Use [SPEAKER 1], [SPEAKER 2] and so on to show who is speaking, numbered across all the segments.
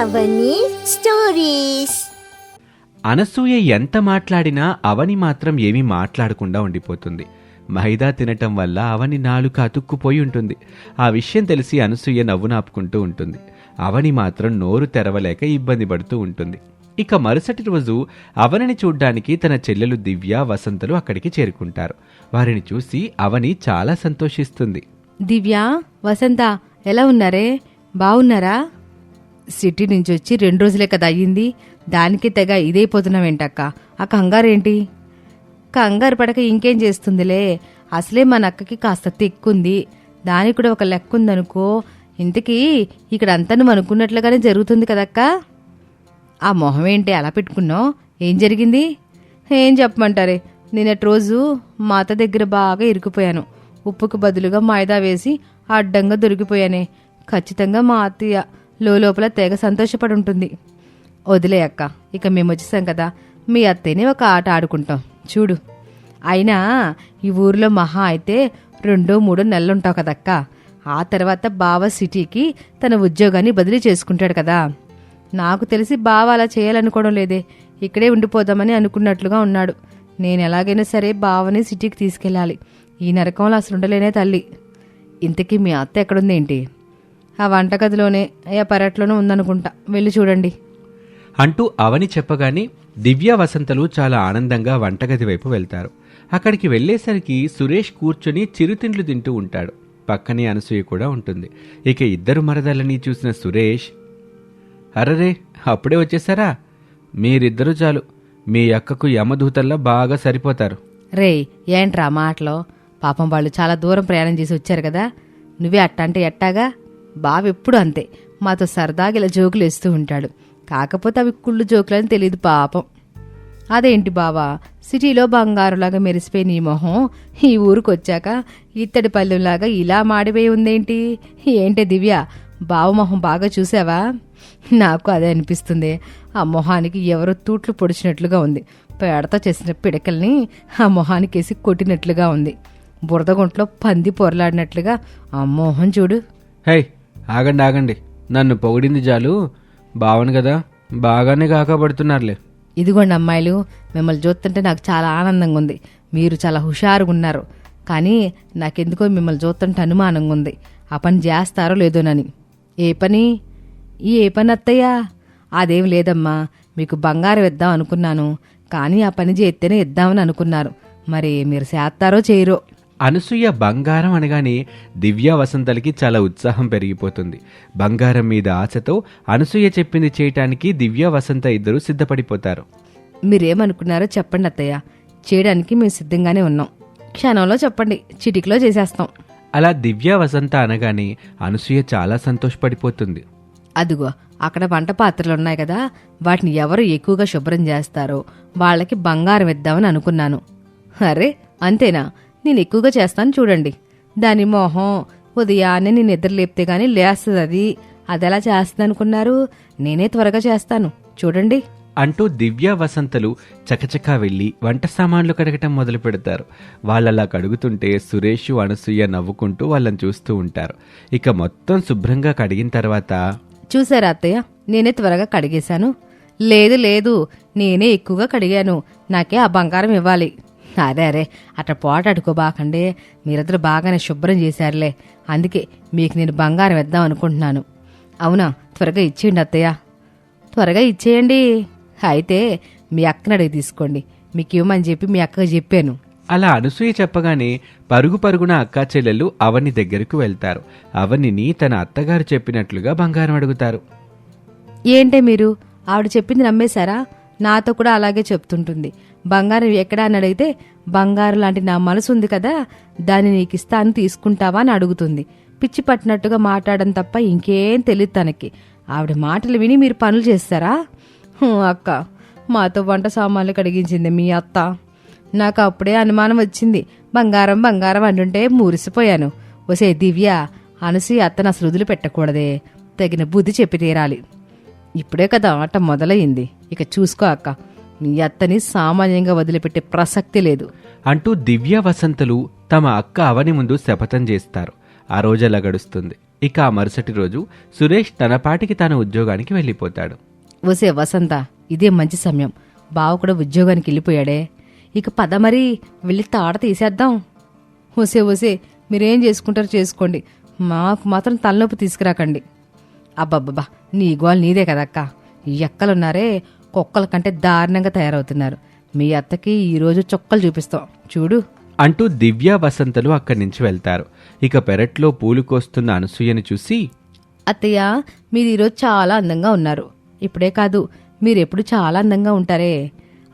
[SPEAKER 1] అవని stories.
[SPEAKER 2] Anasuya ఎంత మాట్లాడినా అవని మాత్రం ఏమీ మాట్లాడకుండా ఉండిపోతుంది. మైదా తినటం వల్ల అవని నాలుక అతుక్కుపోయి ఉంటుంది. ఆ విషయం తెలిసి అనసూయ నవ్వునాపుకుంటూ ఉంటుంది. అవని మాత్రం నోరు తెరవలేక ఇబ్బంది పడుతూ ఉంటుంది. ఇక మరుసటి రోజు అవనిని చూడ్డానికి తన చెల్లెలు దివ్య, వసంతలు అక్కడికి చేరుకుంటారు. వారిని చూసి అవని చాలా సంతోషిస్తుంది.
[SPEAKER 3] దివ్య, వసంత ఎలా ఉన్నారే? బావున్నారా? సిటీ నుంచి వచ్చి 2 రోజులే కదా అయ్యింది, దానికి తెగ ఇదైపోతున్నావేంటక్క? ఆ కంగారేంటి? కంగారు పడక ఇంకేం చేస్తుందిలే. అసలే మన అక్కకి కాస్త తెక్కుంది, దానికి కూడా ఒక లెక్క ఉందనుకో. ఇంతకీ ఇక్కడ అంతా నువ్వు అనుకున్నట్లుగానే జరుగుతుంది కదక్క. ఆ మొహం ఏంటి అలా పెట్టుకున్నావు? ఏం జరిగింది? ఏం చెప్పమంటారే, నిన్నటి రోజు మా అత్త దగ్గర బాగా ఇరుకుపోయాను. ఉప్పుకు బదులుగా మైదా వేసి అడ్డంగా దొరికిపోయానే. ఖచ్చితంగా మా అత్తయ్య లోపల తెగ సంతోషపడి ఉంటుంది. వదిలే అక్క, ఇక మేము వచ్చేసాం కదా, మీ అత్తయ్యని ఒక ఆట ఆడుకుంటాం చూడు. అయినా ఈ ఊరిలో మహా అయితే 2-3 నెలలుంటావు కదక్క. ఆ తర్వాత బావ సిటీకి తన ఉద్యోగాన్ని బదిలీ చేసుకుంటాడు కదా. నాకు తెలిసి బావ అలా చేయాలనుకోవడం లేదే, ఇక్కడే ఉండిపోదామని అనుకున్నట్లుగా ఉన్నాడు. నేను ఎలాగైనా సరే బావని సిటీకి తీసుకెళ్ళాలి. ఈ నరకంలో అసలు ఉండలేనే తల్లి. ఇంతకీ మీ అత్త ఎక్కడుందేంటి? ఆ వంటగదిలోనే, ఆ పెరట్లోనే ఉందనుకుంటా, వెళ్ళి చూడండి
[SPEAKER 2] అంటూ అవని చెప్పగానే దివ్య, వసంతలు చాలా ఆనందంగా వంటగది వైపు వెళ్తారు. అక్కడికి వెళ్లేసరికి సురేష్ కూర్చొని చిరుతిండ్లు తింటూ ఉంటాడు. పక్కనే అనసూయ కూడా ఉంటుంది. ఇక ఇద్దరు మరదలని చూసిన సురేష్, అరరే అప్పుడే వచ్చేసారా? మీరిద్దరూ చాలు, మీ అక్కకు యమదూతల్లా బాగా సరిపోతారు.
[SPEAKER 3] రే ఏంట్రా మాటలో? పాపం వాళ్ళు చాలా దూరం ప్రయాణం చేసి వచ్చారు కదా, నువ్వే అట్టంటే ఎట్టాగా? బావెప్పుడు అంతే, మాతో సరదాగా ఇలా జోకులు వేస్తూ ఉంటాడు. కాకపోతే అవి కుళ్ళు జోకులని తెలియదు పాపం. అదేంటి బావా, సిటీలో బంగారులాగా మెరిసిపోయి నీ మొహం ఈ ఊరికి వచ్చాక ఇత్తడి పల్లెంలాగా ఇలా మాడిపోయి ఉందేంటి? ఏంటే దివ్య, బావ మొహం బాగా చూసావా? నాకు అదే అనిపిస్తుంది. ఆ మొహానికి ఎవరో తూట్లు పొడిచినట్లుగా ఉంది. పేడతో చేసిన పిడకల్ని ఆ మొహానికేసి కొట్టినట్లుగా ఉంది. బురదగుంట్లో పంది పొరలాడినట్లుగా ఆ మొహం చూడు.
[SPEAKER 2] హై ఆగండి ఆగండి, నన్ను పొగిడింది చాలు, బావను కదా బాగానే కాకపడుతున్నారులే.
[SPEAKER 3] ఇదిగోండి అమ్మాయిలు, మిమ్మల్ని చూస్తుంటే నాకు చాలా ఆనందంగా ఉంది. మీరు చాలా హుషారుగా ఉన్నారు. కానీ నాకెందుకో మిమ్మల్ని చూస్తుంటే అనుమానంగా ఉంది. ఆ పని చేస్తారో లేదోనని. ఏ పని? ఏ పని అత్తయ్యా? అదేం లేదమ్మా, మీకు బంగారం ఇద్దాం అనుకున్నాను, కానీ ఆ పని చేస్తేనే ఇద్దామని అనుకున్నారు. మరి మీరు చేస్తారో చేయరో?
[SPEAKER 2] అనసూయ బంగారం అనగానే దివ్య, వసంతలకి చాలా ఉత్సాహం పెరిగిపోతుంది. బంగారం మీద ఆశతో అనసూయ చెప్పింది చేయటానికి దివ్య, వసంత ఇద్దరు సిద్ధపడిపోతారు.
[SPEAKER 3] మీరేమనుకున్నారో చెప్పండి అత్తయ్య, చేయడానికి మేము సిద్ధంగానే ఉన్నాం. క్షణంలో చెప్పండి, చిటికలో చేసేస్తాం.
[SPEAKER 2] అలా దివ్య, వసంత అనగానే అనసూయ చాలా సంతోషపడిపోతుంది.
[SPEAKER 3] అదిగో అక్కడ వంట పాత్రలు ఉన్నాయి కదా, వాటిని ఎవరు ఎక్కువగా శుభ్రం చేస్తారో వాళ్ళకి బంగారం ఇద్దామని అనుకున్నాను. అరే అంతేనా? నేను ఎక్కువగా చేస్తాను చూడండి. దాని మొహం ఉదయాన్నే నేను నిద్ర లేపితే గానీ లేస్తుంది. అదెలా చేస్తుంది అనుకున్నారు? నేనే త్వరగా చేస్తాను చూడండి
[SPEAKER 2] అంటూ దివ్య, వసంతలు చకచకా వెళ్లి వంట సామాన్లు కడగటం మొదలు పెడతారు. వాళ్ళలా కడుగుతుంటే సురేష్, అనసూయ నవ్వుకుంటూ వాళ్ళని చూస్తూ ఉంటారు. ఇక మొత్తం శుభ్రంగా కడిగిన తర్వాత,
[SPEAKER 3] చూసారా అత్తయ్య, నేనే త్వరగా కడిగేశాను. లేదు లేదు, నేనే ఎక్కువగా కడిగాను, నాకే ఆ బంగారం ఇవ్వాలి. అరే అట్లా పోటాడుకోబాకండే, మీరిద్దరు బాగానే శుభ్రం చేశారులే, అందుకే మీకు నేను బంగారం ఇద్దాం అనుకుంటున్నాను. అవునా? త్వరగా ఇచ్చేయండి అత్తయ్య, త్వరగా ఇచ్చేయండి. అయితే మీ అక్కని అడిగి తీసుకోండి, మీకు ఇవ్వమని చెప్పి మీ అక్కకి చెప్పాను.
[SPEAKER 2] అలా అనసూయ చెప్పగానే పరుగున అక్కా చెల్లెళ్ళు అవని దగ్గరకు వెళ్తారు. అవనిని తన అత్తగారు చెప్పినట్లుగా బంగారం అడుగుతారు.
[SPEAKER 3] ఏంటే మీరు ఆవిడ చెప్పింది నమ్మేశారా? నాతో కూడా అలాగే చెప్తుంటుంది. బంగారం ఎక్కడా అని అడిగితే, బంగారం లాంటి నా మనసు ఉంది కదా, దాన్ని నీకు ఇస్తాను, తీసుకుంటావా అని అడుగుతుంది. పిచ్చి పట్టినట్టుగా మాట్లాడడం తప్ప ఇంకేం తెలియదు తనకి. ఆవిడ మాటలు విని మీరు పనులు చేస్తారా? అక్క, మాతో వంట సామాన్లు కడిగించింది మీ అత్త. నాకు అప్పుడే అనుమానం వచ్చింది. బంగారం బంగారం అంటుంటే మురిసిపోయాను. ఒసే దివ్య, అనసూయ అత్తను అసలు వదిలి పెట్టకూడదే, తగిన బుద్ధి చెప్పి తీరాలి. ఇప్పుడే కదా ఆట మొదలయ్యింది, ఇక చూసుకో అక్క, మీ అత్తని సామాన్యంగా వదిలిపెట్టే ప్రసక్తి లేదు
[SPEAKER 2] అంటూ దివ్య, వసంతలు తమ అక్క అవని ముందు శపథం చేస్తారు. ఆ రోజలా గడుస్తుంది. ఇక ఆ మరుసటి రోజు సురేష్ తన పాటికి తన ఉద్యోగానికి వెళ్ళిపోతాడు.
[SPEAKER 3] ఓసే వసంత, ఇదే మంచి సమయం. బావ కూడా ఉద్యోగానికి వెళ్ళిపోయాడే. ఇక పద మరి వెళ్ళి తాడ తీసేద్దాం. ఓసే మీరేం చేసుకుంటారో చేసుకోండి, మాకు మాత్రం తలనొప్పి తీసుకురాకండి. అబ్బబ్బబ్బా, నీ గోల్ నీదే కదక్క. ఈ ఎక్కలున్నారే కుక్కల కంటే దారుణంగా తయారవుతున్నారు. మీ అత్తకి ఈరోజు చొక్కలు చూపిస్తాం చూడు
[SPEAKER 2] అంటూ దివ్య వసంతలు అక్కడి నుంచి వెళ్తారు. ఇక పెరట్లో పూలు కోస్తున్న అనసూయని చూసి,
[SPEAKER 3] అత్తయ్య, మీరు ఈరోజు చాలా అందంగా ఉన్నారు. ఇప్పుడే కాదు, మీరెప్పుడు చాలా అందంగా ఉంటారే.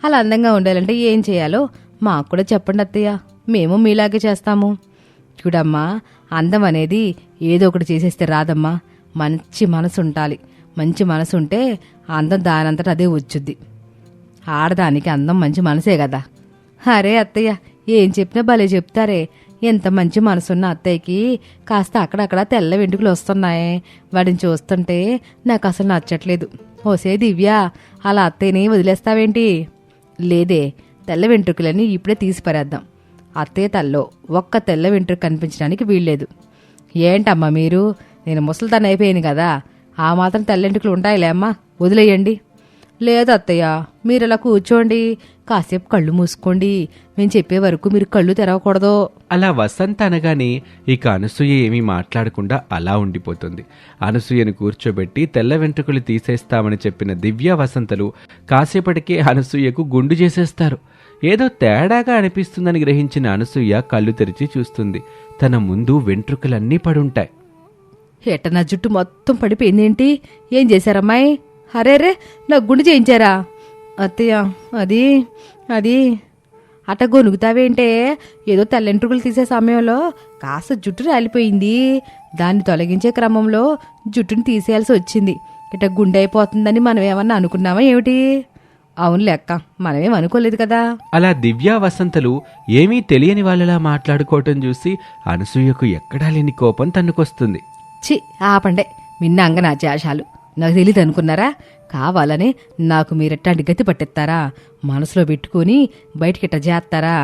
[SPEAKER 3] అలా అందంగా ఉండాలంటే ఏం చేయాలో మాకు కూడా చెప్పండి అత్తయ్య, మేము మీలాగే చేస్తాము. చూడమ్మా, అందం అనేది ఏదో ఒకటి చేసేస్తే రాదమ్మా. మంచి మనసు ఉండాలి. మంచి మనసు ఉంటే అందం దానంతట అదే వచ్చుద్ది. ఆడదానికి అందం మంచి మనసే కదా. అరే అత్తయ్య, ఏం చెప్పినా భలే చెప్తారే. ఎంత మంచి మనసున్న అత్తయ్యకి కాస్త అక్కడక్కడ తెల్ల వెంట్రుకలు వస్తున్నాయి. వాడిని చూస్తుంటే నాకు అసలు నచ్చట్లేదు. ఓసే దివ్య, అలా అత్తయ్యని వదిలేస్తావేంటి? లేదే, తెల్ల వెంట్రుకలని ఇప్పుడే తీసి పారేద్దాం. అత్తయ్య తల్లో ఒక్క తెల్ల వెంట్రుక కనిపించడానికి వీల్లేదు. ఏంటమ్మా మీరు, నేను ముసలిదాన్ని అయిపోయాను కదా, ఆ మాత్రం తెల్ల వెంట్రుకలు ఉంటాయిలే అమ్మా, వదిలేయండి. లేదు అత్తయ్య, మీరు అలా కూర్చోండి, కాసేపు కళ్ళు మూసుకోండి. మేము చెప్పే వరకు మీరు కళ్ళు తెరవకూడదు.
[SPEAKER 2] అలా వసంత అనగానే ఇక అనసూయ ఏమీ మాట్లాడకుండా అలా ఉండిపోతుంది. అనసూయను కూర్చోబెట్టి తెల్ల వెంట్రుకలు తీసేస్తామని చెప్పిన దివ్య వసంతలు కాసేపటికే అనసూయకు గుండు చేసేస్తారు. ఏదో తేడాగా అనిపిస్తుందని గ్రహించిన అనసూయ కళ్ళు తెరిచి చూస్తుంది. తన ముందు వెంట్రుకలన్నీ పడుంటాయి.
[SPEAKER 3] ఎట్ట నా జుట్టు మొత్తం పడిపోయిందేంటి? ఏం చేశారమ్మాయి? అరేరే, నా గుండు చేయించారా? అత్తయ్య, అది అట్ట గొనుగుతావేంటే? ఏదో తెల్లెంట్రుకలు తీసే సమయంలో కాస్త జుట్టు రాలిపోయింది. దాన్ని తొలగించే క్రమంలో జుట్టుని తీసేయాల్సి వచ్చింది. ఇట్ట గుండె అయిపోతుందని మనం ఏమన్నా అనుకున్నామా ఏమిటి? అవును లెక్క, మనమేం అనుకోలేదు కదా.
[SPEAKER 2] అలా దివ్య వసంతలు ఏమీ తెలియని వాళ్ళలా మాట్లాడుకోవటం చూసి అనసూయకు ఎక్కడా లేని కోపం తన్నుకొస్తుంది.
[SPEAKER 3] చి ఆపండే, మిన్నంగ నా చేషాలు. నాకు తెలీదు అనుకున్నారా? కావాలని నాకు మీరెట్టాంటి గతి పట్టెత్తారా? మనసులో పెట్టుకుని బయటికిట్ట చేస్తారా?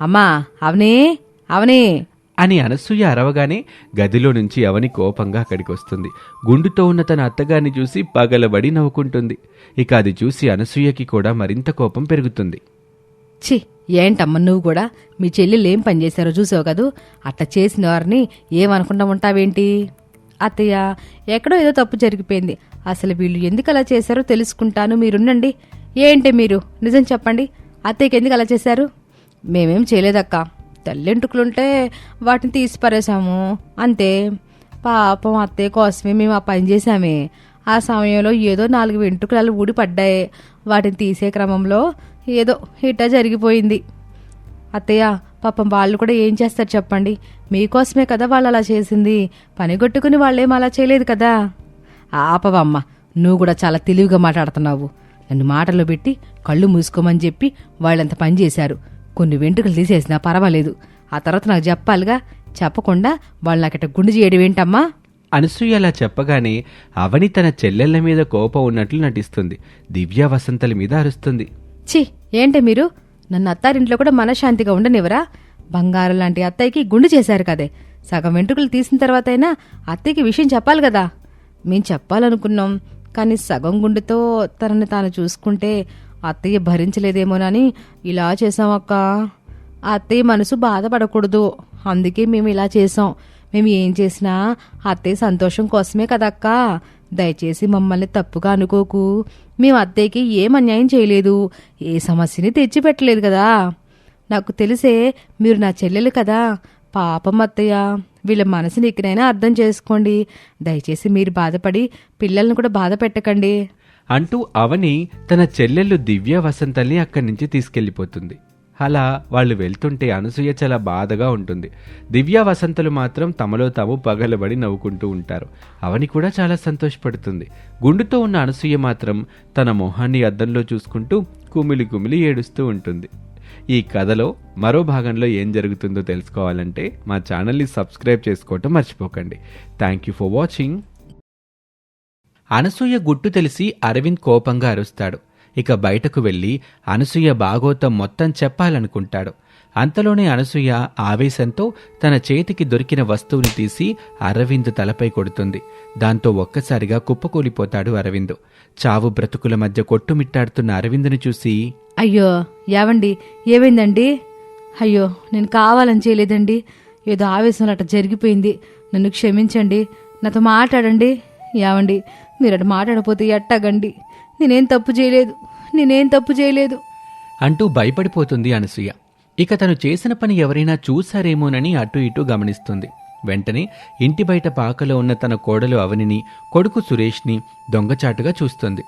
[SPEAKER 3] అమ్మా అవనే
[SPEAKER 2] అని అనసూయ అరవగానే గదిలో నుంచి అవని కోపంగా అక్కడికి వస్తుంది. గుండుతో ఉన్న తన అత్తగారిని చూసి పగలబడి నవ్వుకుంటుంది. ఇక అది చూసి అనసూయకి కూడా మరింత కోపం పెరుగుతుంది.
[SPEAKER 3] చి ఏంటమ్మ, నువ్వు కూడా మీ చెల్లెళ్ళు ఏం పనిచేశారో చూసావు కదూ. అట్లా చేసిన వారిని ఏమనకుండా ఉంటావేంటి? అత్తయ్య, ఎక్కడో ఏదో తప్పు జరిగిపోయింది. అసలు వీళ్ళు ఎందుకు అలా చేశారో తెలుసుకుంటాను, మీరుండండి. ఏంటి మీరు నిజం చెప్పండి, అత్తయ్యకి ఎందుకు అలా చేశారు? మేమేం చేయలేదక్క, తెల్లెంటుకులుంటే వాటిని తీసి పారేశాము అంతే. పాపం అత్తయ్య కోసమే మేము ఆ పని చేశామే. ఆ సమయంలో ఏదో 4 వెంట్రుకలు ఊడిపడ్డాయి. వాటిని తీసే క్రమంలో ఏదో ఇట్టా జరిగిపోయింది. అత్తయ్య, పాపం వాళ్ళు కూడా ఏం చేస్తారు చెప్పండి? మీకోసమే కదా వాళ్ళు అలా చేసింది. పని కొట్టుకుని వాళ్ళేం అలా చేయలేదు కదా. ఆపవమ్మ, నువ్వు కూడా చాలా తెలివిగా మాట్లాడుతున్నావు. నన్ను మాటల్లో పెట్టి కళ్ళు మూసుకోమని చెప్పి వాళ్ళంత పని చేశారు. కొన్ని వెంట్రుకలు తీసేసినా పర్వాలేదు, ఆ తర్వాత నాకు చెప్పాలిగా. చెప్పకుండా వాళ్ళు నాకిట గుండు చేయడం ఏంటమ్మా?
[SPEAKER 2] అనసూయ అలా చెప్పగానే అవని తన చెల్లెళ్ల మీద కోపం ఉన్నట్లు నటిస్తుంది. దివ్య వసంతల మీద అరుస్తుంది.
[SPEAKER 3] ఛీ, ఏంటే మీరు? నన్ను అత్తారింట్లో కూడా మనశ్శాంతిగా ఉండనివరా? బంగారం లాంటి అత్తయ్యకి గుండు చేశారు కదే. సగం వెంట్రుకలు తీసిన తర్వాత అయినా అత్తయ్యకి విషయం చెప్పాలి కదా. మేం చెప్పాలనుకున్నాం, కానీ సగం గుండెతో తనని తాను చూసుకుంటే అత్తయ్య భరించలేదేమోనని ఇలా చేసామక్క. అత్తయ్య మనసు బాధపడకూడదు, అందుకే మేము ఇలా చేసాం. మేము ఏం చేసినా అత్తయ్య సంతోషం కోసమే కదక్క. దయచేసి మమ్మల్ని తప్పుగా అనుకోకు. మేము అత్తయ్యకి ఏం అన్యాయం చేయలేదు, ఏ సమస్యని తెచ్చిపెట్టలేదు కదా. నాకు తెలిసే మీరు నా చెల్లెలు కదా. పాపం అత్తయ్య, వీళ్ళ మనసుని ఇకనైనా అర్థం చేసుకోండి. దయచేసి మీరు బాధపడి పిల్లల్ని కూడా బాధ పెట్టకండి
[SPEAKER 2] అంటూ అవని తన చెల్లెళ్ళు దివ్య వసంతల్ని అక్కడి నుంచి తీసుకెళ్లిపోతుంది. అలా వాళ్ళు వెళ్తుంటే అనసూయ చాలా బాధగా ఉంటుంది. దివ్య వసంతలు మాత్రం తమలో తాము పగలబడి నవ్వుకుంటూ ఉంటారు. అవని కూడా చాలా సంతోషపడుతుంది. గుండుతో ఉన్న అనసూయ మాత్రం తన మొహాన్ని అద్దంలో చూసుకుంటూ కుమిలి కుమిలి ఏడుస్తూ ఉంటుంది. ఈ కథలో మరో భాగంలో ఏం జరుగుతుందో తెలుసుకోవాలంటే మా ఛానల్ని సబ్స్క్రైబ్ చేసుకోవటం మర్చిపోకండి. Thank you for watching. Anasuya గుట్టు తెలిసి అరవింద్ కోపంగా అరుస్తాడు. ఇక బయటకు వెళ్లి అనసూయ బాగోతం మొత్తం చెప్పాలనుకుంటాడు. అంతలోనే అనసూయ ఆవేశంతో తన చేతికి దొరికిన వస్తువుని తీసి అరవింద్ తలపై కొడుతుంది. దాంతో ఒక్కసారిగా కుప్పకూలిపోతాడు అరవింద్. చావు బ్రతుకుల మధ్య కొట్టుమిట్టాడుతున్న అరవింద్ని చూసి,
[SPEAKER 3] అయ్యో యావండి, ఏమైందండి? అయ్యో నేను కావాలని చేయలేదండి, ఏదో ఆవేశంలో అట్లా జరిగిపోయింది, నన్ను క్షమించండి, నాతో మాట్లాడండి. యావండి మీరు అటు మాట్లాడపోతే ఎట్టాగండి, నేనేం తప్పు చేయలేదు
[SPEAKER 2] అంటూ భయపడిపోతుంది అనసూయ. ఇక తను చేసిన పని ఎవరైనా చూశారేమోనని అటు ఇటు గమనిస్తుంది. వెంటనే ఇంటి బయట పాకలో ఉన్న తన కోడలు అవనిని, కొడుకు సురేష్ని దొంగచాటుగా చూస్తుంది.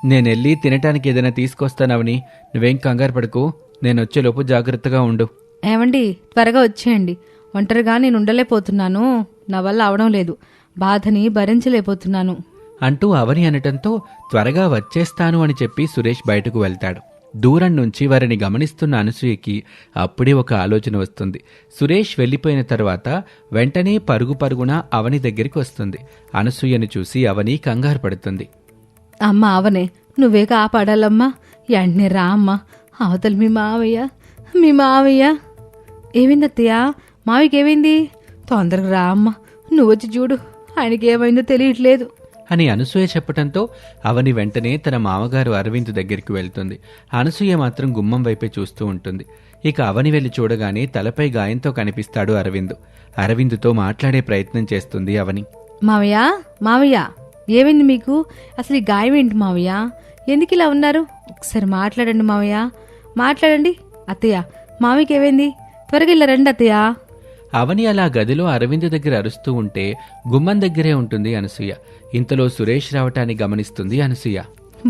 [SPEAKER 2] నేనెళ్ళి తినటానికి ఏదైనా తీసుకొస్తానవని, నువ్వేం కంగారు పడకు, నేనొచ్చేలోపు జాగ్రత్తగా ఉండు.
[SPEAKER 3] ఏమండి త్వరగా వచ్చేయండి, ఒంటరిగా నేను ఉండలేకపోతున్నాను, నా వల్ల అవడం లేదు, బాధని భరించలేకపోతున్నాను
[SPEAKER 2] అంటూ అవని అనటంతో త్వరగా వచ్చేస్తాను అని చెప్పి సురేష్ బయటకు వెళ్తాడు. దూరం నుంచి వారిని గమనిస్తున్న అనసూయకి అప్పుడే ఒక ఆలోచన వస్తుంది. సురేష్ వెళ్ళిపోయిన తర్వాత వెంటనే పరుగున అవని దగ్గరికి వస్తుంది. అనసూయను చూసి అవని కంగారు పడుతుంది.
[SPEAKER 3] అమ్మ అవనే, నువ్వే కాపాడాలమ్మా, వెంటనే రా అమ్మా, అవతల మీ మావయ్య. ఏమైంది అత్తయ్య? మావికి ఏమైంది? తొందరగా రా అమ్మా, నువ్వు వచ్చి చూడు, ఆయనకి ఏమైందో తెలియట్లేదు
[SPEAKER 2] అని అనసూయ చెప్పటంతో అవని వెంటనే తన మామగారు అరవింద్ దగ్గరికి వెళ్తుంది. అనసూయ మాత్రం గుమ్మం వైపే చూస్తూ ఉంటుంది. ఇక అవని వెళ్లి చూడగానే తలపై గాయంతో కనిపిస్తాడు అరవింద్. అరవింద్తో మాట్లాడే ప్రయత్నం చేస్తుంది అవని.
[SPEAKER 3] మావయ్య ఏమైంది మీకు? అసలు ఈ గాయం ఏంటి మావయ్య? ఎందుకు ఇలా ఉన్నారు? ఒకసారి మాట్లాడండి మావయ్య, మాట్లాడండి. అత్తయ్య మావికి ఏమైంది? త్వరగా ఇలా రండి అత్తయ్య.
[SPEAKER 2] అవని అలా గదిలో అరవింద్ దగ్గర అరుస్తూ ఉంటే గుమ్మం దగ్గరే ఉంటుంది అనసూయ. ఇంతలో సురేష్ రావటాన్ని గమనిస్తుంది అనసూయ.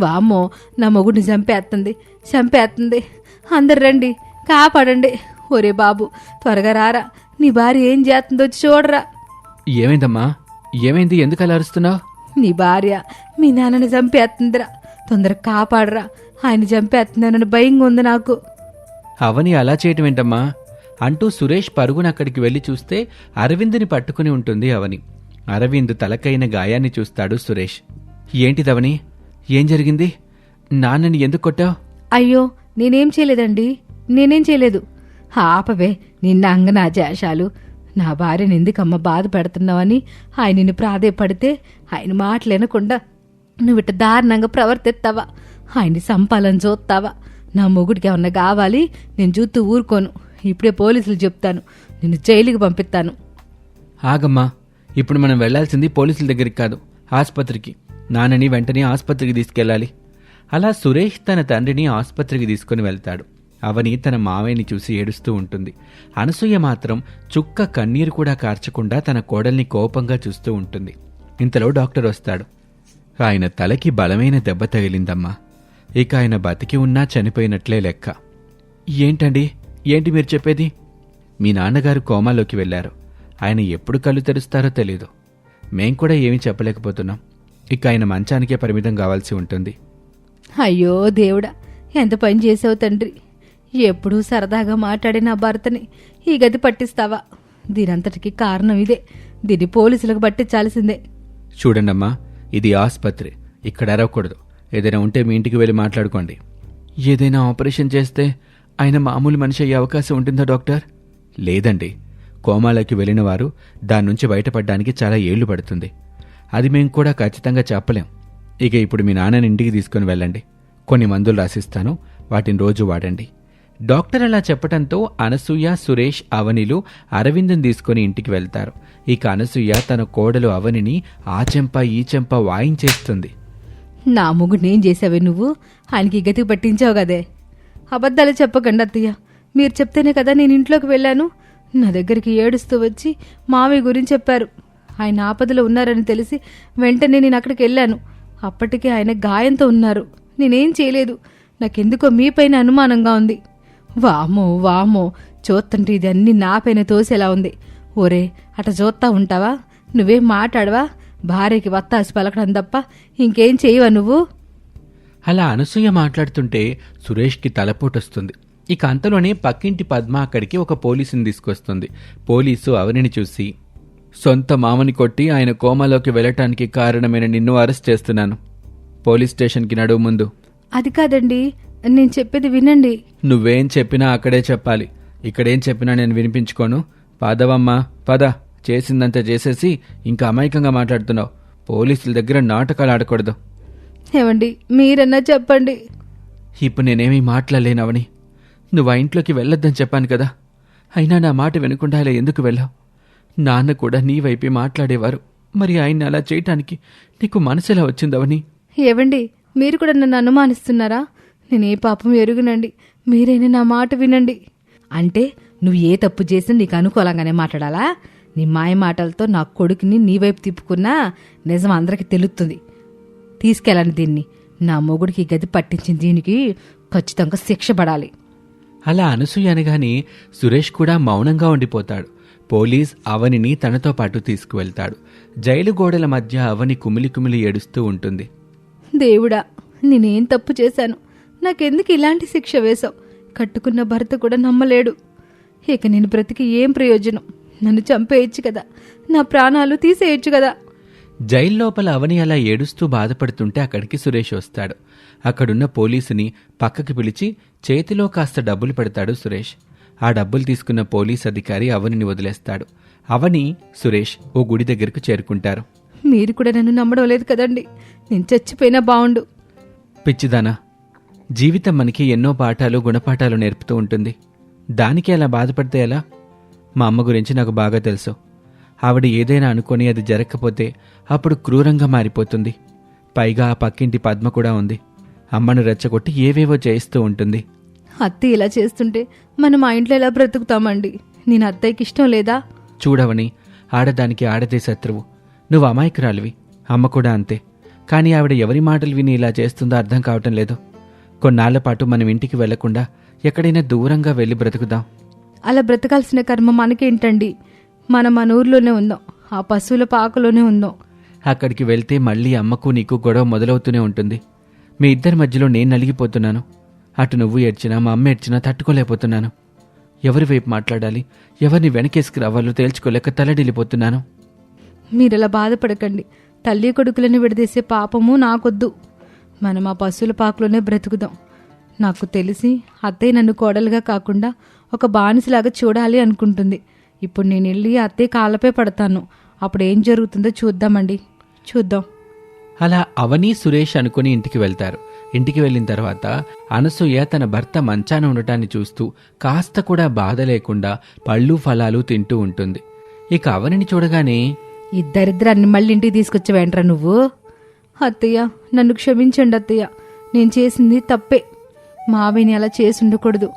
[SPEAKER 3] వామ్మో, నా మొగుడిని చంపేస్తుంది, అందరు రండి, కాపాడండి. ఒరే బాబు త్వరగా రారా, నీ భార్య ఏం చేస్తుందో వచ్చి చూడరా.
[SPEAKER 2] ఏమైందమ్మా, ఏమైంది, ఎందుకు అలా అరుస్తున్నావు?
[SPEAKER 3] నీ భార్య మీ నాన్నని చంపేస్తుందిరా, తొందరగా కాపాడరా, ఆయన చంపేస్తున్నానని భయంగా ఉంది నాకు.
[SPEAKER 2] అవని అలా చేయటం ఏంటమ్మా అంటూ సురేష్ పరుగున అక్కడికి వెళ్లి చూస్తే అరవింద్ని పట్టుకుని ఉంటుంది అవని. అరవింద్ తలకైన గాయాన్ని చూస్తాడు సురేష్. ఏంటిదవని, ఏం జరిగింది? నాన్నని ఎందుకు కొట్టావు?
[SPEAKER 3] అయ్యో నేనేం చేయలేదు. ఆపవే నిన్న అంగనాజాశాలు. నా భార్యని ఎందుకమ్మ బాధ పెడుతున్నావని ఆయన నిన్ను ప్రాధేయపడితే ఆయన మాటలేనకుండా నువ్వు ఇట్ట దారుణంగా ప్రవర్తిస్తావా? ఆయన్ని సంపాలని చూస్తావా? నా మొగుడికి ఏమన్నా కావాలి, నేను చూస్తూ ఊరుకోను. ఇప్పుడే పోలీసులు చెప్తాను, నిన్ను జైలుకి పంపిస్తాను.
[SPEAKER 2] ఆగమ్మా, ఇప్పుడు మనం వెళ్లాల్సింది పోలీసుల దగ్గరికి కాదు, ఆస్పత్రికి. నాన్నని వెంటనే ఆస్పత్రికి తీసుకెళ్లాలి. అలా సురేష్ తన తండ్రిని ఆస్పత్రికి తీసుకుని వెళ్తాడు. అవని తన మావయ్యని చూసి ఏడుస్తూ ఉంటుంది. అనసూయ మాత్రం చుక్క కన్నీరు కూడా కార్చకుండా తన కోడల్ని కోపంగా చూస్తూ ఉంటుంది. ఇంతలో డాక్టర్ వస్తాడు. ఆయన తలకి బలమైన దెబ్బ తగిలిందమ్మా, ఇక ఆయన బతికి ఉన్నా చనిపోయినట్లే లెక్క. ఏంటి మీరు చెప్పేది? మీ నాన్నగారు కోమాలోకి వెళ్లారు, ఆయన ఎప్పుడు కళ్ళు తెరుస్తారో తెలీదు. మేం కూడా ఏమీ చెప్పలేకపోతున్నాం. ఇక ఆయన మంచానికే పరిమితం కావాల్సి ఉంటుంది.
[SPEAKER 3] అయ్యో దేవుడా, ఎంత పని చేసావు తండ్రి. ఎప్పుడూ సరదాగా మాట్లాడే నా భర్తని ఈ గది పట్టిస్తావా? దీనంతటికి కారణం ఇదే. దీన్ని పోలీసులకు పట్టించాల్సిందే.
[SPEAKER 2] చూడండమ్మా, ఇది ఆస్పత్రి, ఇక్కడ అరవకూడదు. ఏదైనా ఉంటే మీ ఇంటికి వెళ్ళి మాట్లాడుకోండి. ఏదైనా ఆపరేషన్ చేస్తే ఆయన మామూలు మనిషి అయ్యే అవకాశం ఉంటుందా డాక్టర్? లేదండి, కోమాలోకి వెళ్ళిన వారు దాని నుంచి బయటపడడానికి చాలా ఏళ్లు పడుతుంది. అది మేం కూడా ఖచ్చితంగా చెప్పలేం. ఇక ఇప్పుడు మీ నాన్నని ఇంటికి తీసుకుని వెళ్ళండి, కొన్ని మందులు రాసిస్తాను, వాటిని రోజు వాడండి. డాక్టర్ అలా చెప్పటంతో అనసూయ, సురేష్, అవనిలు అరవింద్ని తీసుకుని ఇంటికి వెళ్తారు. ఇక అనసూయ తన కోడలు అవనిని ఆ చెంప ఈ చెంప వాయించేస్తుంది.
[SPEAKER 3] నా మొగుడినేం చేసావే నువ్వు? ఆయనకి గతికి పట్టించావు కదే. అబద్ధాలు చెప్పకండి అత్తయ్య, మీరు చెప్తేనే కదా నేను ఇంట్లోకి వెళ్ళాను. నా దగ్గరికి ఏడుస్తూ వచ్చి మావయ్య గురించి చెప్పారు. ఆయన ఆపదలో ఉన్నారని తెలిసి వెంటనే నేను అక్కడికి వెళ్ళాను. అప్పటికే ఆయన గాయంతో ఉన్నారు. నేనేం చేయలేదు. నాకెందుకో మీపైన అనుమానంగా ఉంది. వామో చూస్తుంటే ఇది అన్నీ నాపైన తోసేలా ఉంది. ఓరే అట చూస్తా ఉంటావా? నువ్వేం మాట్లాడవా? భార్యకి వత్తాసి పలకడం తప్ప ఇంకేం చేయవా నువ్వు?
[SPEAKER 2] అలా అనసూయ మాట్లాడుతుంటే సురేష్కి తలపోటొస్తుంది. ఇక అంతలోనే పక్కింటి పద్మ అక్కడికి ఒక పోలీసుని తీసుకొస్తుంది. పోలీసు అవనిని చూసి, సొంత మామని కొట్టి ఆయన కోమాలోకి వెళ్ళటానికి కారణమైన నిన్ను అరెస్ట్ చేస్తున్నాను. పోలీస్ స్టేషన్కి నడువు ముందు.
[SPEAKER 3] అది కాదండి, నేను చెప్పేది వినండి.
[SPEAKER 2] నువ్వేం చెప్పినా అక్కడే చెప్పాలి. ఇక్కడేం చెప్పినా నేను వినిపించుకోను. పదవమ్మా పద. చేసిందంతా చేసేసి ఇంకా అమాయకంగా మాట్లాడుతున్నావు. పోలీసుల దగ్గర నాటకాలు ఆడకూడదు.
[SPEAKER 3] ఏమండి మీరన్నా చెప్పండి.
[SPEAKER 2] ఇప్పుడు నేనేమీ మాట్లాడలేనవని. నువ్వు ఆ ఇంట్లోకి వెళ్ళొద్దని చెప్పాను కదా. అయినా నా మాట వినకుండా ఇలా ఎందుకు వెళ్ళావు? నాన్న కూడా నీ వైపే మాట్లాడేవారు. మరి ఆయన్ని అలా చేయటానికి నీకు మనసులా వచ్చిందవని.
[SPEAKER 3] ఏవండి మీరు కూడా నన్ను అనుమానిస్తున్నారా? నేనే పాపం ఎరుగునండి. మీరైనా నా మాట వినండి. అంటే నువ్వు ఏ తప్పు చేసినా నీకు అనుకూలంగానే మాట్లాడాలా? నీ మాయ మాటలతో నా కొడుకుని నీ వైపు తిప్పుకున్నా నిజం అందరికీ తెలుస్తుంది. తీసుకెళ్ళండి దీన్ని. నా మొగుడికి గది పట్టించిన దీనికి ఖచ్చితంగా శిక్ష పడాలి.
[SPEAKER 2] అలా అనసూయ అనగానే సురేష్ కూడా మౌనంగా ఉండిపోతాడు. పోలీస్ అవనిని తనతో పాటు తీసుకువెళ్తాడు. జైలు గోడల మధ్య అవని కుమిలి కుమిలి ఏడుస్తూ ఉంటుంది.
[SPEAKER 3] దేవుడా, నేనేం తప్పు చేశాను? నాకెందుకు ఇలాంటి శిక్ష వేశావు? కట్టుకున్న భర్త కూడా నమ్మలేడు. ఇక నేను బ్రతికి ఏం ప్రయోజనం? నన్ను చంపేయచ్చు కదా, నా ప్రాణాలు తీసేయచ్చు కదా.
[SPEAKER 2] జైలు లోపల అవని అలా ఏడుస్తూ బాధపడుతుంటే అక్కడికి సురేష్ వస్తాడు. అక్కడున్న పోలీసుని పక్కకి పిలిచి చేతిలో కాస్త డబ్బులు పెడతాడు సురేష్. ఆ డబ్బులు తీసుకున్న పోలీస్ అధికారి అవనిని వదిలేస్తాడు. అవని, సురేష్ ఓ గుడి దగ్గరకు చేరుకుంటారు.
[SPEAKER 3] మీరు కూడా నన్ను నమ్మడం లేదు కదండి. నేను చచ్చిపోయినా బావుండు.
[SPEAKER 2] పిచ్చిదానా, జీవితం మనకి ఎన్నో పాఠాలు గుణపాఠాలు నేర్పుతూ ఉంటుంది. దానికి అలా బాధపడితే ఎలా? మా అమ్మ గురించి నాకు బాగా తెలుసు. ఆవిడ ఏదైనా అనుకొని అది జరగకపోతే అప్పుడు క్రూరంగా మారిపోతుంది. పైగా ఆ పక్కింటి పద్మ కూడా ఉంది. అమ్మను రెచ్చగొట్టి ఏవేవో చేయిస్తూ ఉంటుంది.
[SPEAKER 3] అత్తయ్య ఇలా చేస్తుంటే మనం ఆ ఇంట్లో ఎలా బ్రతుకుతామండి? నేను అత్తయ్యకి ఇష్టం లేదా?
[SPEAKER 2] చూడవని, ఆడదానికి ఆడదే శత్రువు. నువ్వు అమాయకురాలివి, అమ్మ కూడా అంతే. కానీ ఆవిడ ఎవరి మాటలు విని ఇలా చేస్తుందో అర్థం కావటం లేదు. కొన్నాళ్ల పాటు మనం ఇంటికి వెళ్లకుండా ఎక్కడైనా దూరంగా వెళ్ళి బ్రతుకుదాం.
[SPEAKER 3] అలా బ్రతకాల్సిన కర్మ మనకేంటండి? మనం మన ఊర్లోనే ఉందాం, ఆ పశువుల పాకలోనే ఉందాం.
[SPEAKER 2] అక్కడికి వెళ్తే మళ్ళీ అమ్మకు నీకు గొడవ మొదలవుతూనే ఉంటుంది. మీ ఇద్దరి మధ్యలో నేను నలిగిపోతున్నాను. అటు నువ్వు ఏడ్చినా మా అమ్మ ఏడ్చినా తట్టుకోలేకపోతున్నాను. ఎవరి వైపు మాట్లాడాలి, ఎవరిని వెనకేసుకు రావాలో తేల్చుకోలేక తలడిల్లిపోతున్నాను.
[SPEAKER 3] మీరలా బాధపడకండి. తల్లి కొడుకులను విడదీసే పాపము నాకొద్దు. మనం ఆ పశువుల పాకలోనే బ్రతుకుదాం. నాకు తెలిసి అత్తయ్య నన్ను కోడలుగా కాకుండా ఒక బానిసలాగా చూడాలి అనుకుంటుంది. ఇప్పుడు నేను వెళ్ళి అత్తయ్య కాళ్ళపై పడతాను. అప్పుడు ఏం జరుగుతుందో చూద్దామండి, చూద్దాం.
[SPEAKER 2] అలా అవని, సురేష్ అనుకుని ఇంటికి వెళ్తారు. ఇంటికి వెళ్ళిన తర్వాత అనసూయ తన భర్త మంచాన ఉండటాన్ని చూస్తూ కాస్త కూడా బాధ లేకుండా పళ్ళు ఫలాలు తింటూ ఉంటుంది. ఇక అవనిని చూడగానే,
[SPEAKER 3] ఇద్దరిద్దరు మళ్ళీ ఇంటికి తీసుకొచ్చావేంట్రా నువ్వు? అత్తయ్య నన్ను క్షమించండి అత్తయ్య. నేను చేసింది తప్పే. మావిని అలా చేసి ఉండకూడదు.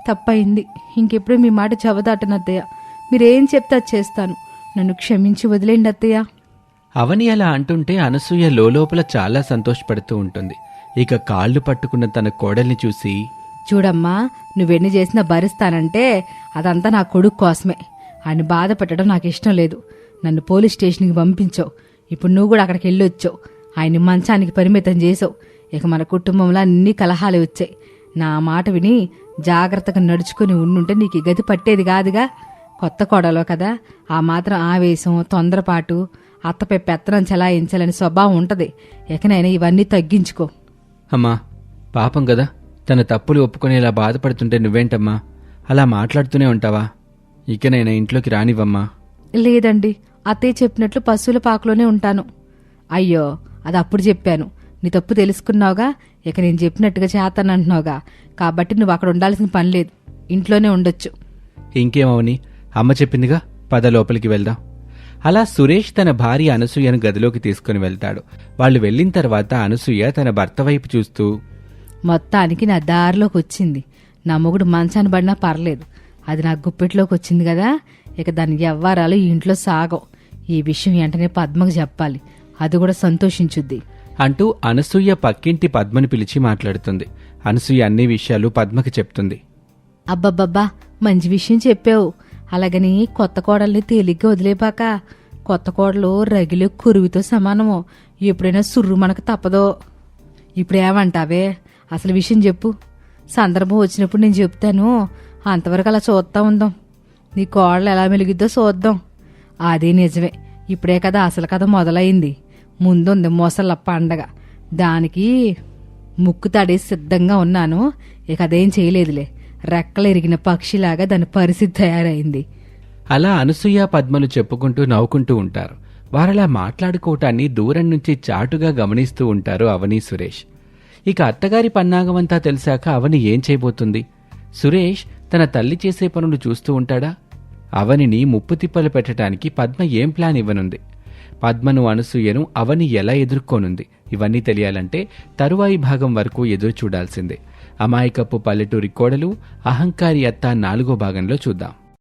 [SPEAKER 3] తప్పయింది. ఇంకెప్పుడు మీ మాట చవదాటను అత్తయ్య. మీరేం చెప్తే అది చేస్తాను. నన్ను క్షమించి వదిలేండి అత్తయ్య.
[SPEAKER 2] అవని అలా అంటుంటే అనసూయ లోపల చాలా సంతోషపడుతూ ఉంటుంది. ఇక కాళ్ళు పట్టుకున్న తన కోడల్ని చూసి,
[SPEAKER 3] చూడమ్మా, నువ్వెన్ని చేసినా భరిస్తానంటే అదంతా నా కొడుకు కోసమే. ఆయన బాధ పెట్టడం నాకు ఇష్టం లేదు. నన్ను పోలీస్ స్టేషన్కి పంపించావు. ఇప్పుడు నువ్వు కూడా అక్కడికి వెళ్ళొచ్చావు. ఆయన్ని మంచానికి పరిమితం చేసావు. ఇక మన కుటుంబంలో అన్ని కలహాలు వచ్చాయి. నా మాట విని జాగ్రత్తగా నడుచుకుని ఉండుంటే నీకు ఈ గది పట్టేది కాదుగా. కొత్త కోడలో కదా, ఆ మాత్రం ఆవేశం, తొందరపాటు, అత్తపై పెత్తనం చెలాయించాలని స్వభావం ఉంటుంది. ఇకనైనా ఇవన్నీ తగ్గించుకో.
[SPEAKER 2] అమ్మా, పాపం కదా, తన తప్పులు ఒప్పుకొని ఇలా బాధపడుతుంటే నువ్వేంటమ్మా అలా మాట్లాడుతూనే ఉంటావా? ఇకనైనా ఇంట్లోకి రానివ్వమ్మా.
[SPEAKER 3] లేదండి, అత్తయ్య చెప్పినట్లు పశువుల పాకలోనే ఉంటాను. అయ్యో, అది అప్పుడు చెప్పాను. నీ తప్పు తెలుసుకున్నావుగా. ఇక నేను చెప్పినట్టుగా చేస్తానంటున్నావుగా. కాబట్టి నువ్వు అక్కడ ఉండాల్సిన పని లేదు. ఇంట్లోనే ఉండొచ్చు.
[SPEAKER 2] ఇంకేమవని, అమ్మ చెప్పిందిగా, పద లోపలికి వెళ్దాం. అలా సురేష్ తన భార్య అనసూయను గదిలోకి తీసుకుని వెళ్తాడు. వాళ్ళు వెళ్ళిన తర్వాత అనసూయ తన భర్త వైపు చూస్తూ,
[SPEAKER 3] మొత్తానికి నా దారిలోకి వచ్చింది. నా మొగుడు మంచాన పడినా పర్లేదు. అది నా గుప్పెట్లోకి వచ్చింది కదా. ఇక దాని వ్యవహారాలు ఈ ఇంట్లో సాగవు. ఈ విషయం వెంటనే పద్మకు చెప్పాలి. అది కూడా సంతోషించుద్ది
[SPEAKER 2] అంటూ అనసూయ పక్కింటి పద్మని పిలిచి మాట్లాడుతుంది. అనసూయ అన్ని విషయాలు పద్మకి చెప్తుంది.
[SPEAKER 3] అబ్బబ్బబ్బా, మంచి విషయం చెప్పావు. అలాగని కొత్త కోడల్ని తేలిగ్గా వదిలేపాక. కొత్త కోడలు రగిలే కురువితో సమానమో. ఎప్పుడైనా సుర్రు మనకు తప్పదో. ఇప్పుడేమంటావే? అసలు విషయం చెప్పు. సందర్భం వచ్చినప్పుడు నేను చెప్తాను. అంతవరకు అలా చూస్తా ఉందాం. నీ కోడలు ఎలా మెలిగిద్దో చూద్దాం. అదే నిజమే. ఇప్పుడే కదా అసలు కథ మొదలైంది. ముందుంది మొసళ్ళ పండగ. దానికి ముక్కు తడేసి సిద్ధంగా ఉన్నాను. ఇక అదేం చేయలేదులే. రెక్కలెరిగిన పక్షిలాగా దాని పరిస్థితి తయారైంది.
[SPEAKER 2] అలా అనసూయ పద్మలు చెప్పుకుంటూ నవ్వుకుంటూ ఉంటారు. వారలా మాట్లాడుకోవటాన్ని దూరం నుంచి చాటుగా గమనిస్తూ ఉంటారు అవని సురేష్. ఇక అత్తగారి పన్నాగమంతా తెలిసాక అవని ఏం చేయబోతుంది? సురేష్ తన తల్లి చేసే పనులు చూస్తూ ఉంటాడా? అవనిని ముప్పుతిప్పలు పెట్టడానికి పద్మ ఏం ప్లాన్ ఇవ్వనుంది? పద్మను అనసూయను అవని ఎలా ఎదుర్కోనుంది? ఇవన్నీ తెలియాలంటే తరువాయి భాగం వరకు ఎదురు చూడాల్సిందే. అమాయకప్పు పల్లెటూరి కోడలు, అహంకారి అత్త 4వ భాగంలో చూద్దాం.